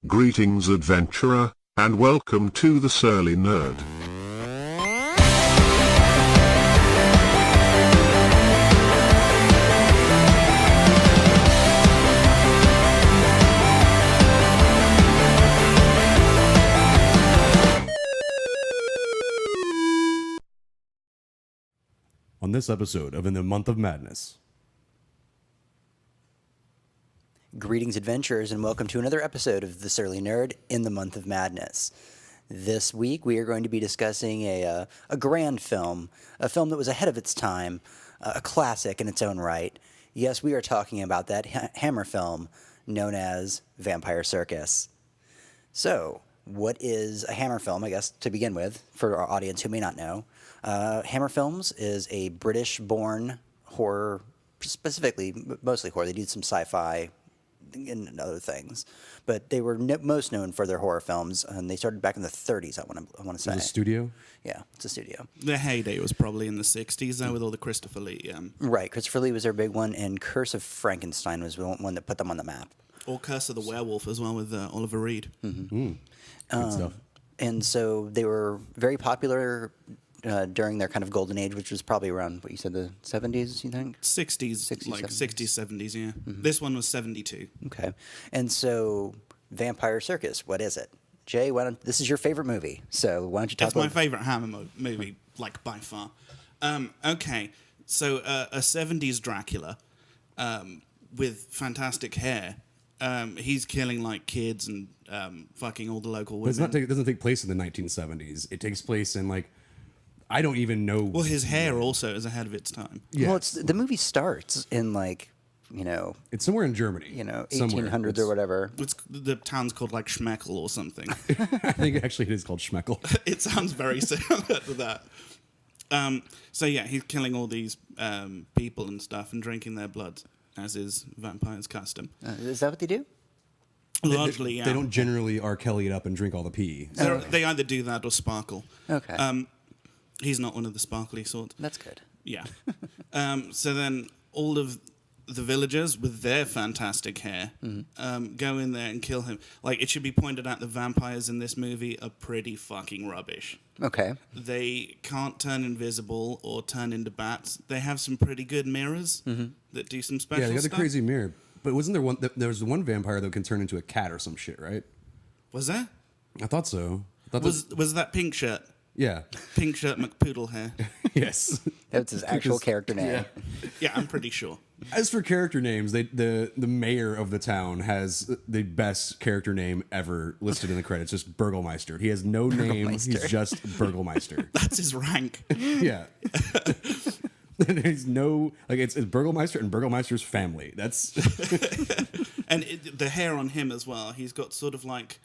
Greetings adventurer, and welcome to the Surly Nerd. On this episode of In the Month of Madness. Greetings, adventurers, and welcome to another episode of The Surly Nerd in the Month of Madness. This week, we are going to be discussing a grand film, a film that was ahead of its time, a classic in its own right. Yes, we are talking about that Hammer film known as Vampire Circus. So, what is a Hammer film, I guess, to begin with, for our audience who may not know? Hammer Films is a British-born horror, specifically, mostly horror. They did some sci-fi and other things, but they were most known for their horror films, and they started back in the 30s. I want to say. It's a studio? Yeah, it's a studio. Their heyday was probably in the 60s, though, with all the Christopher Lee. Right, Christopher Lee was their big one, and Curse of Frankenstein was one that put them on the map. Or Curse of the Werewolf as well, with Oliver Reed. Good stuff. And so they were very popular during their kind of golden age, which was probably around, what you said, the 70s, you think? 60s, like 60s, 70s, yeah. Mm-hmm. This one was 72. Okay. And so Vampire Circus, what is it? Jay, this is your favorite movie, so why don't you talk It's about... my favourite Hammer movie, like, by far. Okay, so a 70s Dracula with fantastic hair. He's killing, like, kids and fucking all the local women. But it doesn't take place in the 1970s. It takes place in, like, I don't even know. Well, his hair also is ahead of its time. Yeah. Well, the movie starts in, like, It's somewhere in Germany. 1800s or whatever. The town's called, like, Schmeckel or something. I think actually it is called Schmeckel. It sounds very similar to that. So yeah, he's killing all these people and stuff and drinking their blood, as is vampire's custom. Is that what they do? Largely, yeah. They don't generally R. Kelly it up and drink all the pee. They either do that or sparkle. Okay. He's not one of the sparkly sort. That's good. Yeah. So then all of the villagers with their fantastic hair go in there and kill him. Like, it should be pointed out the vampires in this movie are pretty fucking rubbish. Okay. They can't turn invisible or turn into bats. They have some pretty good mirrors that do some special Yeah, they got the stuff. crazy mirror. But wasn't there one? There was one vampire that can turn into a cat or some shit, right? Was there? I thought so. Was that pink shirt? Yeah. Pink shirt McPoodle hair. Yes. That's his actual character name. Yeah. Yeah, I'm pretty sure. As for character names, the mayor of the town has the best character name ever listed in the credits, just Burgomeister. He has no name, he's just Burgomeister. That's his rank. Yeah. There's no, like, it's Burgomeister and Burgomeister's family. That's... And the hair on him as well, he's got sort of like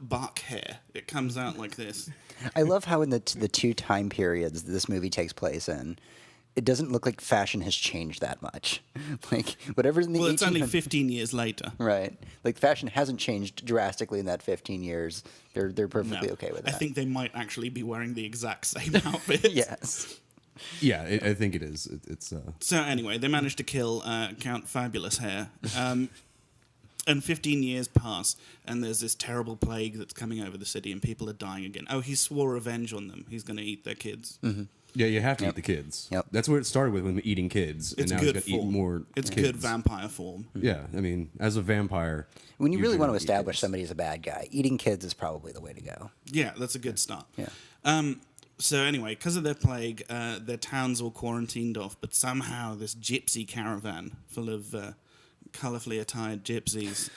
bark hair. It comes out like this. I love how in the two time periods this movie takes place in, it doesn't look like fashion has changed that much. Like, whatever's in the Well, it's only 1800s 15 years later. Right. Like, fashion hasn't changed drastically in that 15 years. They're perfectly No, okay with I that. think they might actually be wearing the exact same outfit. Yes. Yeah, I think it is. It's So anyway, they managed to kill Count Fabulous Hair. And 15 years pass, and there's this terrible plague that's coming over the city, and people are dying again. Oh, he swore revenge on them. He's going to eat their kids. Yeah, you have to eat the kids. Yep. That's where it started with, when eating kids. It's and now good he's got to eat form. more It's kids. good vampire form. Yeah, I mean, as a vampire... When you really want to generally eat establish kids. somebody as a bad guy, eating kids is probably the way to go. Yeah, that's a good start. Yeah. So anyway, because of their plague, their town's all quarantined off, but somehow this gypsy caravan full of colourfully attired gypsies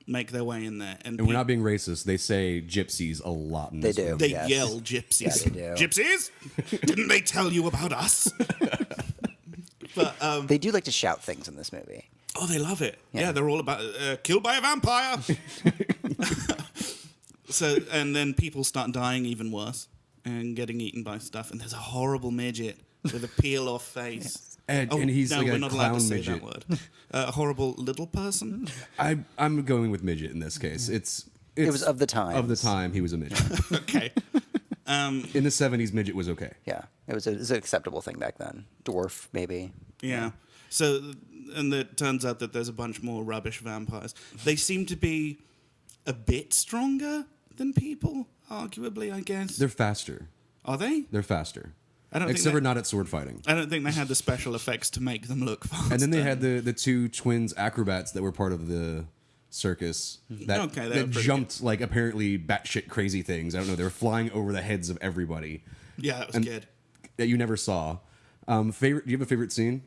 make their way in there. And we're not being racist. They say gypsies a lot in They this do. movie. They Yes. yell gypsies. Yeah, they do. Gypsies? Didn't they tell you about us? But They do like to shout things in this movie. oh, they love it. Yeah. Yeah, they're all about killed by a vampire. So, and then people start dying even worse and getting eaten by stuff. And there's a horrible midget with a peel-off face. And he's no, like we're a not allowed to clown say midget. that word. A horrible little person. I'm going with midget in this case. It's It was of the times. Of the time, he was a midget. Okay. In the 70s, midget was okay. Yeah. It was an acceptable thing back then. Dwarf, maybe. Yeah. So, and it turns out that there's a bunch more rubbish vampires. They seem to be a bit stronger than people, arguably, I guess. They're faster. Are they? They're faster. I don't think Except they- for not at sword fighting. I don't think they had the special effects to make them look faster. And then they had the two twins acrobats that were part of the circus that, Okay, they were that pretty jumped like apparently batshit crazy things. I don't know. They were flying over the heads of everybody Yeah, that was good. that you never saw. Favorite? Do you have a favorite scene?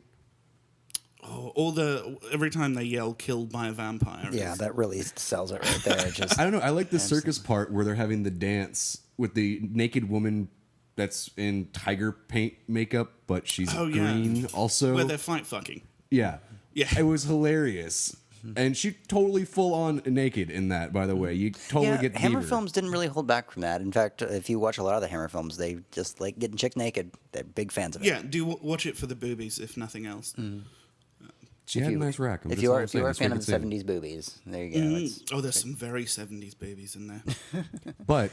Oh, every time they yell "killed by a vampire." Yeah, that really sells it right there. Just I don't know. I like the circus part where they're having the dance with the naked woman that's in tiger paint makeup, but she's Oh, yeah. green also. where they're fight fucking. Yeah. Yeah. It was hilarious. And she totally full on naked in that, by the way. You totally yeah, get Hammer Beaver. films didn't really hold back from that. In fact, if you watch a lot of the Hammer films, they just like getting chick naked. They're big fans of it. Yeah, do watch it for the boobies, if nothing else. She had a nice rack. If you are a fan of the '70s boobies, there you go. It's- Oh, there's some very 70s babies in there. But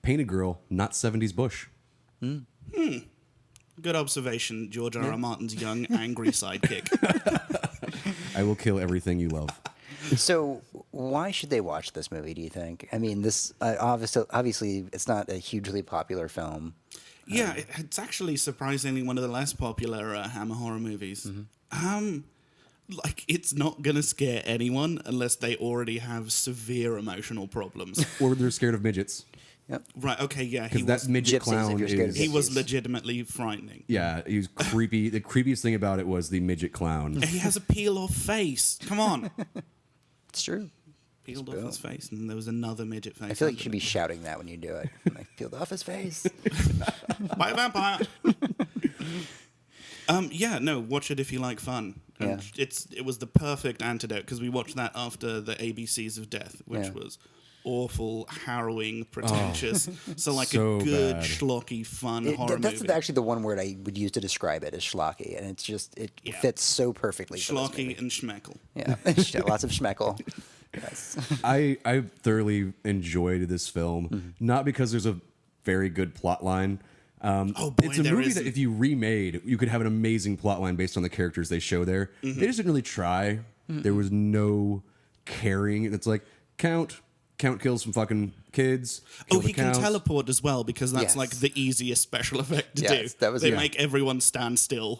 Painted Girl, not 70s Bush. Good observation, George R. R. Martin's young, angry sidekick. I will kill everything you love. So, why should they watch this movie? Do you think? I mean, this obviously it's not a hugely popular film. Yeah, it's actually surprisingly one of the less popular Hammer horror movies. Like, it's not going to scare anyone unless they already have severe emotional problems. Or they're scared of midgets. Yep. Right, okay, yeah, Because that midget Gypsies, if clown you're scared of is... he was Gypsies. legitimately frightening. Yeah, he was creepy. The creepiest thing about it was the midget clown. He has a peel-off face. Come on. It's true. Peeled off his face, and there was another midget face. I feel like you should be shouting that when you do it. Like, peeled off his face. By a vampire. Yeah, no, watch it if you like fun. And Yeah. it was the perfect antidote because we watched that after the ABCs of Death, which Yeah. was awful, harrowing, pretentious. So like so a good bad. schlocky fun horror That's movie. actually the one word I would use to describe it, is schlocky, and it's just it Yeah. fits so perfectly. for this Schlocky movie. and schmeckle. Yeah, lots of schmeckle. Yes. I thoroughly enjoyed this film, not because there's a very good plot line. Oh boy, It's a there movie isn't. that if you remade, you could have an amazing plot line based on the characters they show there. They just didn't really try. There was no caring. It's like, Count kills some fucking kids. Oh, kill the he can Count. teleport as well because that's Yes. like the easiest special effect to Yes, do. that was- they yeah. make everyone stand still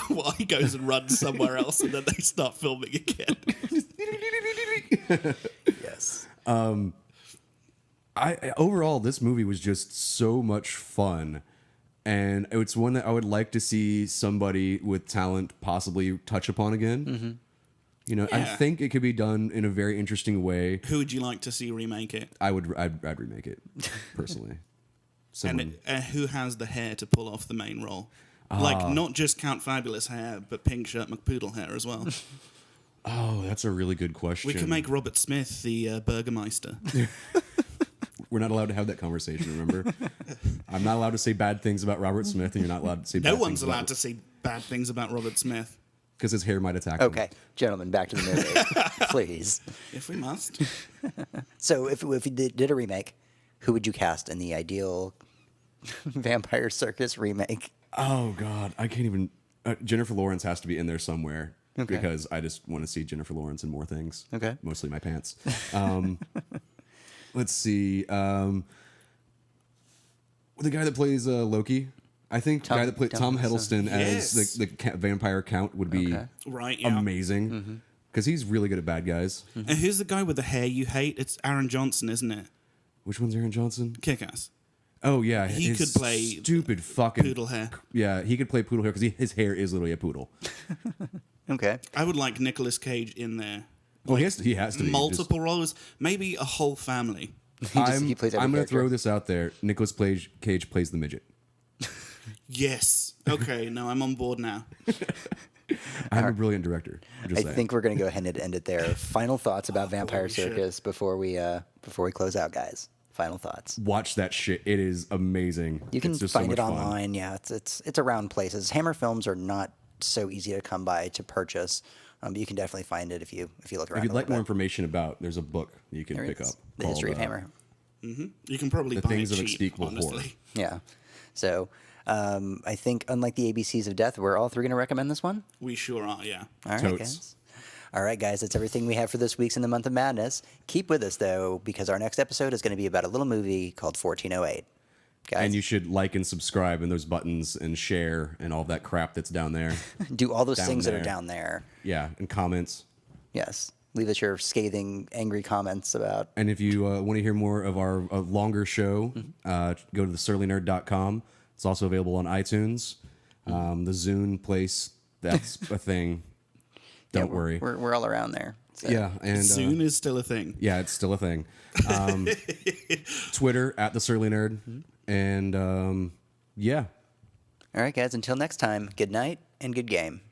while he goes and runs somewhere else, and then they start filming again. Yes. I overall, this movie was just so much fun, and it's one that I would like to see somebody with talent possibly touch upon again. You know, I Yeah. think it could be done in a very interesting way. Who would you like to see remake it? I'd remake it personally. Someone, And who has the hair to pull off the main role? Like, not just Count Fabulous hair, but Pink Shirt McPoodle hair as well. oh, that's a really good question. We could make Robert Smith the Burgermeister. We're not allowed to have that conversation. Remember, I'm not allowed to say bad things about Robert Smith, and you're not allowed to say. No bad one's things allowed to say bad things about Robert Smith, because his hair might attack him. Okay, gentlemen, back to the movie, please. if we must. So, if you did a remake, who would you cast in the ideal Vampire Circus remake? Oh God, I can't even. Jennifer Lawrence has to be in there somewhere Okay. because I just want to see Jennifer Lawrence in more things. Okay. Mostly my pants. Let's see. The guy that plays Loki. I think the guy that played Tom Hiddleston Yes. as the vampire count would be Okay. Right, yeah. amazing because he's really good at bad guys. And who's the guy with the hair you hate? It's Aaron Johnson, isn't it? Which one's Aaron Johnson? Kick-Ass. Oh yeah, He his could play stupid fucking Poodle hair. Yeah, he could play poodle hair because his hair is literally a poodle. Okay. I would like Nicolas Cage in there. Well, he has to. He has to be. Multiple roles, maybe a whole family. He plays every I'm going character. to throw this out there. Nicolas Cage plays the midget. Yes. Okay, no, I'm on board now. I'm a brilliant director. I'm just I saying. think we're going to go ahead and end it there. Final thoughts about Vampire we should. Circus before we close out, guys. Final thoughts. Watch that shit. It is amazing. You can It's just so find much it fun. online. Yeah, it's around places. Hammer films are not so easy to come by to purchase, but you can definitely find it if you look around. If you'd a like little more bit. information about, there's a book that you can There it pick is. up. The History of called, Hammer. You can probably The buy Things it of cheap, Unspeakable honestly. Horror. Yeah. So I think unlike the ABCs of Death, we're all three going to recommend this one. We sure are, yeah. All right, Totes. guys. All right, guys, that's everything we have for this week's In the Month of Madness. Keep with us, though, because our next episode is going to be about a little movie called 1408. Guys, And you should like and subscribe and those buttons and share and all that crap that's down there. do all those down things that are there. down there. Yeah, and comments. Yes. Leave us your scathing, angry comments about. And if you want to hear more of our longer show, go to thesurlynerd.com. It's also available on iTunes. The Zune place, that's a thing. Don't worry. We're all around there. So. Yeah, and Zune is still a thing. yeah, it's still a thing. Twitter at the Surly Nerd, and yeah. All right, guys, until next time, good night and good game.